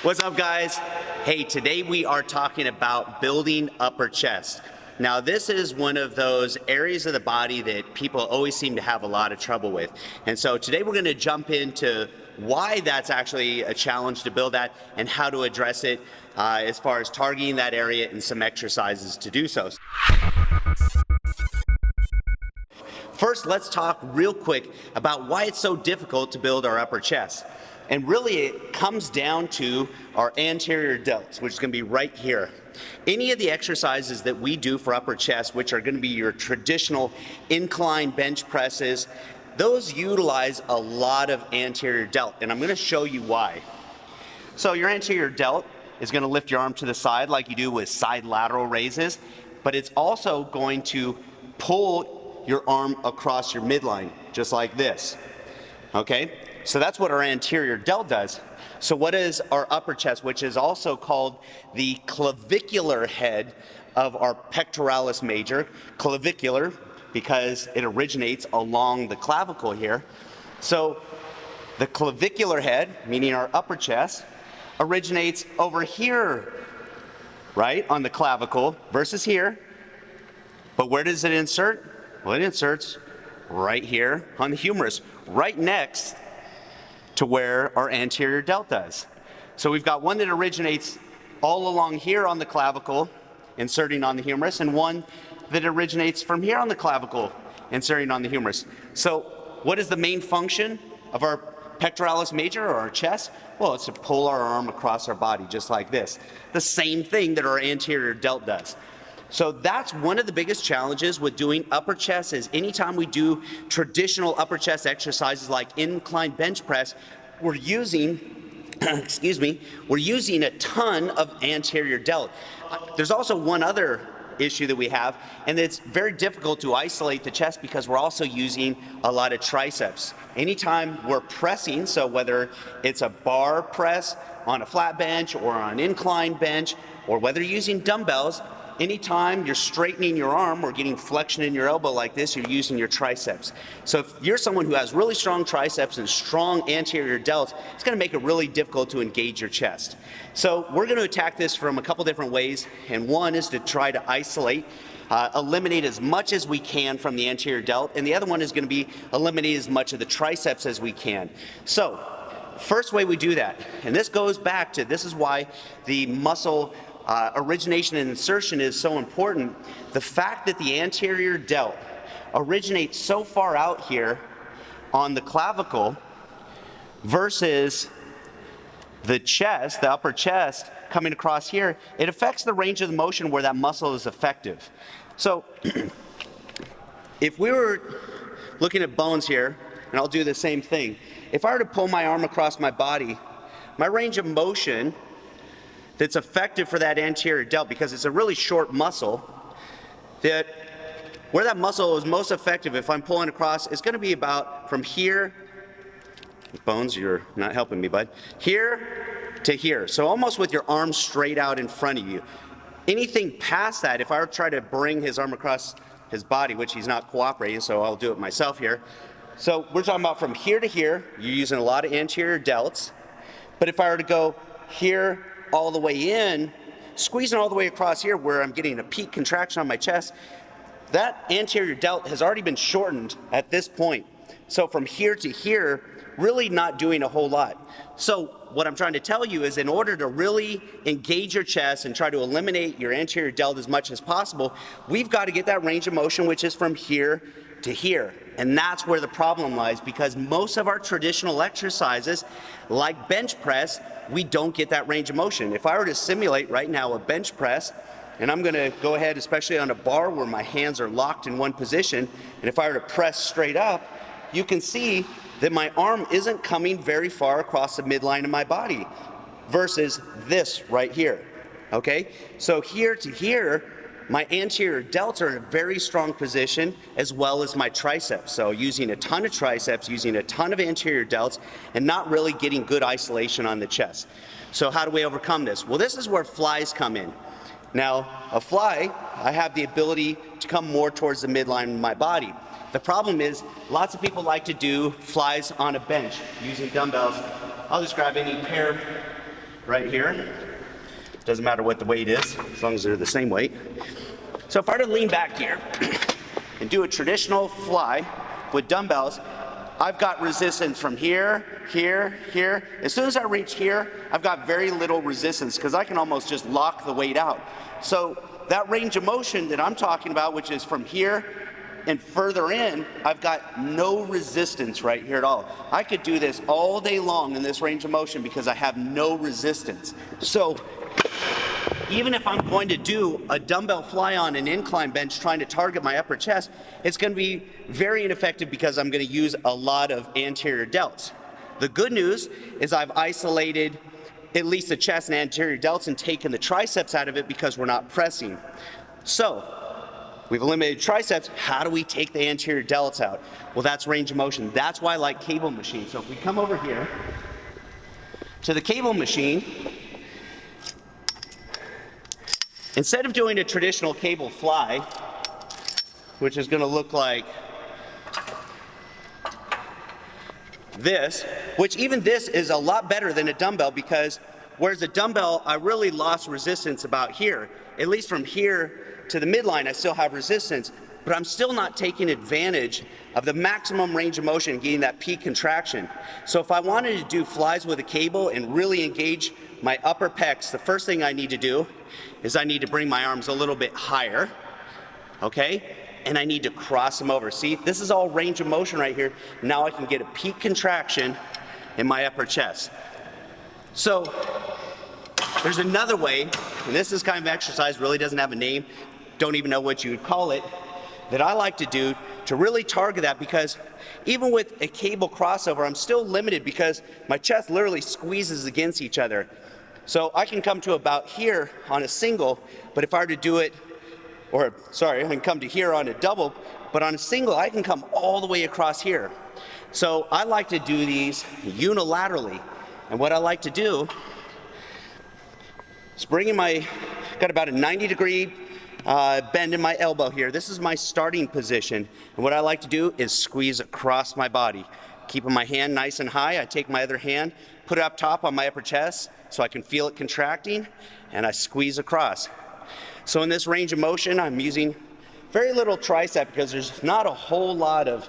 What's up, guys? Hey, today we are talking about building upper chest. Now, this is one of those areas of the body that people always seem to have a lot of trouble with. And so today we're going to jump into why that's actually a challenge to build that and how to address it as far as targeting that area and some exercises to do so. First, let's talk real quick about why it's so difficult to build our upper chest. And really, it comes down to our anterior delts, which is going to be right here. Any of the exercises that we do for upper chest, which are going to be your traditional incline bench presses, those utilize a lot of anterior delt, and I'm going to show you why. So your anterior delt is going to lift your arm to the side like you do with side lateral raises, but it's also going to pull your arm across your midline, just like this. Okay? So that's what our anterior delt does. So what is our upper chest, which is also called the clavicular head of our pectoralis major? Clavicular, because it originates along the clavicle here. So the clavicular head, meaning our upper chest, originates over here, right, on the clavicle versus here. But where does it insert? Well, it inserts right here on the humerus, right next to where our anterior delt does. So we've got one that originates all along here on the clavicle, inserting on the humerus, and one that originates from here on the clavicle, inserting on the humerus. So what is the main function of our pectoralis major, or our chest? Well, it's to pull our arm across our body, just like this. The same thing that our anterior delt does. So that's one of the biggest challenges with doing upper chest. Is anytime we do traditional upper chest exercises like incline bench press, we're using, we're using a ton of anterior delt. There's also one other issue that we have, and it's very difficult to isolate the chest because we're also using a lot of triceps. Anytime we're pressing, so whether it's a bar press on a flat bench or on an incline bench, or whether you're using dumbbells, anytime you're straightening your arm or getting flexion in your elbow like this, you're using your triceps. So if you're someone who has really strong triceps and strong anterior delts, it's going to make it really difficult to engage your chest. So we're going to attack this from a couple different ways, and one is to try to isolate, eliminate as much as we can from the anterior delt, and the other one is going to be eliminate as much of the triceps as we can. So first way we do that, and this goes back to, this is why the muscle origination and insertion is so important. The fact that the anterior delt originates so far out here on the clavicle versus the chest, the upper chest, coming across here, it affects the range of the motion where that muscle is effective. So if we were looking at bones here, and I'll do the same thing, if I were to pull my arm across my body, my range of motion that's effective for that anterior delt, because it's a really short muscle, that where that muscle is most effective if I'm pulling across is going to be about from here, bones, you're not helping me, bud, here to here. So almost with your arm straight out in front of you. Anything past that, if I were to try to bring his arm across his body, which he's not cooperating, so I'll do it myself here. So we're talking about from here to here, you're using a lot of anterior delts. But if I were to go here all the way in, squeezing all the way across here where I'm getting a peak contraction on my chest, that anterior delt has already been shortened at this point. So from here to here, really not doing a whole lot. So what I'm trying to tell you is, in order to really engage your chest and try to eliminate your anterior delt as much as possible, we've got to get that range of motion, which is from here to here. And that's where the problem lies, because most of our traditional exercises, like bench press, we don't get that range of motion. If I were to simulate right now a bench press, and I'm going to go ahead, especially on a bar where my hands are locked in one position, and if I were to press straight up, you can see that my arm isn't coming very far across the midline of my body versus this right here. Okay? So here to here, my anterior delts are in a very strong position, as well as my triceps. So using a ton of triceps, using a ton of anterior delts, and not really getting good isolation on the chest. So how do we overcome this? Well, this is where flies come in. Now, a fly, I have the ability to come more towards the midline of my body. The problem is, lots of people like to do flies on a bench using dumbbells. I'll just grab any pair right here. Doesn't matter what the weight is, as long as they're the same weight. So if I were to lean back here and do a traditional fly with dumbbells, I've got resistance from here, here, here. As soon as I reach here, I've got very little resistance because I can almost just lock the weight out. So that range of motion that I'm talking about, which is from here and further in, I've got no resistance right here at all. I could do this all day long in this range of motion because I have no resistance. So even if I'm going to do a dumbbell fly on an incline bench trying to target my upper chest, it's going to be very ineffective because I'm going to use a lot of anterior delts. The good news is I've isolated at least the chest and anterior delts and taken the triceps out of it because we're not pressing. So we've eliminated triceps. How do we take the anterior delts out? Well, that's range of motion. That's why I like cable machines. So if we come over here to the cable machine, instead of doing a traditional cable fly, which is going to look like this, which even this is a lot better than a dumbbell because whereas a dumbbell, I really lost resistance about here. At least from here to the midline, I still have resistance, but I'm still not taking advantage of the maximum range of motion and getting that peak contraction. So if I wanted to do flies with a cable and really engage my upper pecs, the first thing I need to do is I need to bring my arms a little bit higher, okay? And I need to cross them over. See, this is all range of motion right here. Now I can get a peak contraction in my upper chest. So there's another way, and this is kind of exercise, really doesn't have a name, don't even know what you would call it, that I like to do to really target that because even with a cable crossover, I'm still limited because my chest literally squeezes against each other. So I can come to about here on a single, but if I were to do it, I can come to here on a double, but on a single, I can come all the way across here. So I like to do these unilaterally. And what I like to do is got about a 90-degree bend in my elbow here. This is my starting position. And what I like to do is squeeze across my body. Keeping my hand nice and high, I take my other hand, put it up top on my upper chest so I can feel it contracting, and I squeeze across. So in this range of motion, I'm using very little tricep because there's not a whole lot of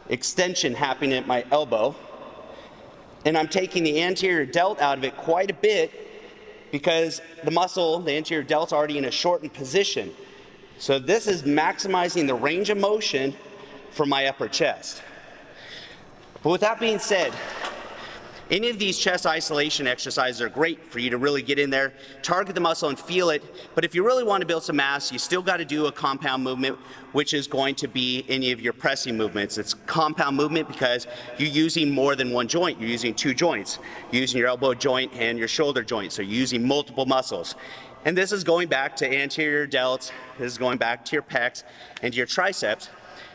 extension happening at my elbow. And I'm taking the anterior delt out of it quite a bit because the muscle, the anterior delt's already in a shortened position. So this is maximizing the range of motion for my upper chest. But with that being said, any of these chest isolation exercises are great for you to really get in there, target the muscle and feel it. But if you really want to build some mass, you still got to do a compound movement, which is going to be any of your pressing movements. It's compound movement because you're using more than one joint. You're using two joints. You're using your elbow joint and your shoulder joint. So you're using multiple muscles. And this is going back to anterior delts. This is going back to your pecs and your triceps.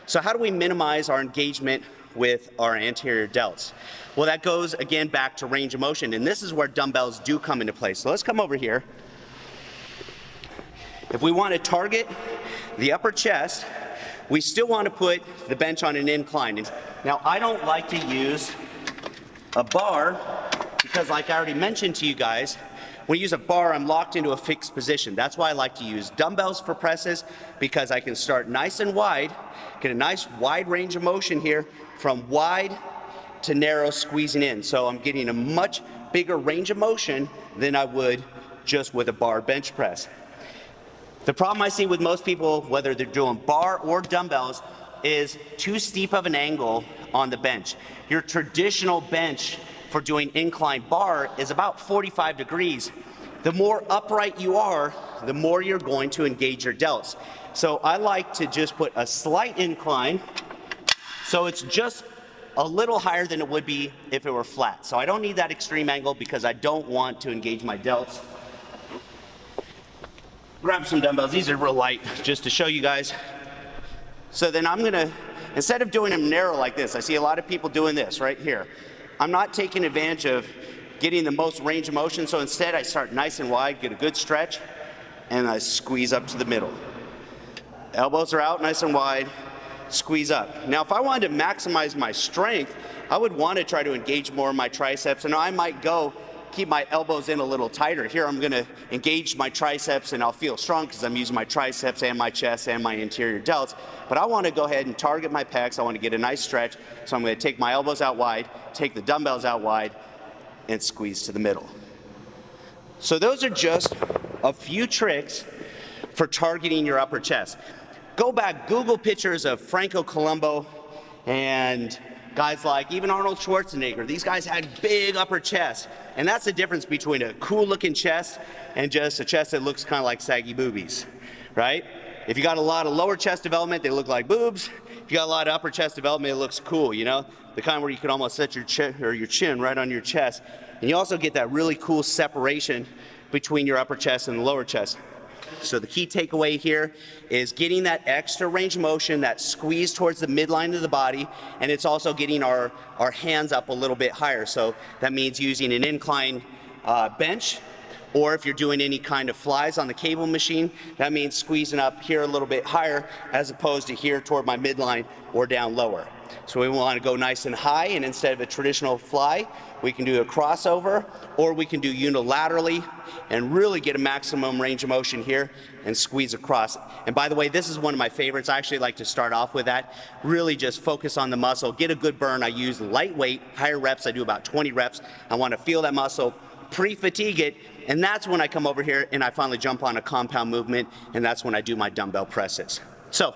So how do we minimize our engagement with our anterior delts? Well, that goes again back to range of motion, and this is where dumbbells do come into play. So let's come over here. If we want to target the upper chest, we still want to put the bench on an incline. Now, I don't like to use a bar because, like I already mentioned to you guys, when you use a bar, I'm locked into a fixed position. That's why I like to use dumbbells for presses, because I can start nice and wide, get a nice wide range of motion here from wide to narrow squeezing in. So I'm getting a much bigger range of motion than I would just with a bar bench press. The problem I see with most people, whether they're doing bar or dumbbells, is too steep of an angle on the bench. Your traditional bench for doing incline bar is about 45 degrees. The more upright you are, the more you're going to engage your delts. So I like to just put a slight incline, so it's just a little higher than it would be if it were flat. So I don't need that extreme angle because I don't want to engage my delts. Grab some dumbbells. These are real light, just to show you guys. So then I'm gonna, instead of doing them narrow like this, I see a lot of people doing this right here. I'm not taking advantage of getting the most range of motion, so instead I start nice and wide, get a good stretch, and I squeeze up to the middle. Elbows are out nice and wide, squeeze up. Now if I wanted to maximize my strength, I would want to try to engage more of my triceps, and I might go keep my elbows in a little tighter. Here I'm gonna engage my triceps and I'll feel strong because I'm using my triceps and my chest and my anterior delts. But I wanna go ahead and target my pecs. I wanna get a nice stretch. So I'm gonna take my elbows out wide, take the dumbbells out wide, and squeeze to the middle. So those are just a few tricks for targeting your upper chest. Go back, Google pictures of Franco Columbu and guys like even Arnold Schwarzenegger. These guys had big upper chests. And that's the difference between a cool looking chest and just a chest that looks kind of like saggy boobies, right? If you got a lot of lower chest development, they look like boobs. If you got a lot of upper chest development, it looks cool, you know? The kind where you can almost set your chin right on your chest. And you also get that really cool separation between your upper chest and the lower chest. So the key takeaway here is getting that extra range of motion, that squeeze towards the midline of the body, and it's also getting our hands up a little bit higher. So that means using an incline bench, or if you're doing any kind of flies on the cable machine, that means squeezing up here a little bit higher as opposed to here toward my midline or down lower. So we want to go nice and high, and instead of a traditional fly, we can do a crossover, or we can do unilaterally and really get a maximum range of motion here and squeeze across. And by the way, this is one of my favorites. I actually like to start off with that. Really just focus on the muscle, get a good burn. I use lightweight, higher reps. I do about 20 reps. I want to feel that muscle, pre-fatigue it, and that's when I come over here and I finally jump on a compound movement, and that's when I do my dumbbell presses. So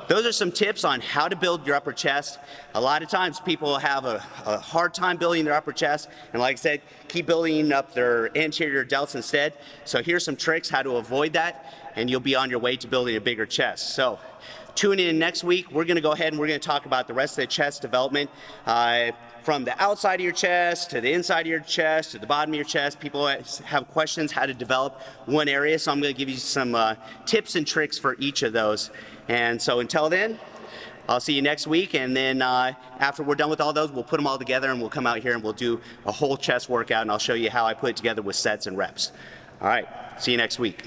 those are some tips on how to build your upper chest. A lot of times people have a hard time building their upper chest, and like I said, keep building up their anterior delts instead. So here's some tricks how to avoid that, and you'll be on your way to building a bigger chest. So tune in next week. We're gonna go ahead and we're gonna talk about the rest of the chest development. From the outside of your chest to the inside of your chest to the bottom of your chest. People have questions how to develop one area, so I'm going to give you some tips and tricks for each of those. And so until then, I'll see you next week, and then after we're done with all those, we'll put them all together and we'll come out here and we'll do a whole chest workout, and I'll show you how I put it together with sets and reps. All right, see you next week.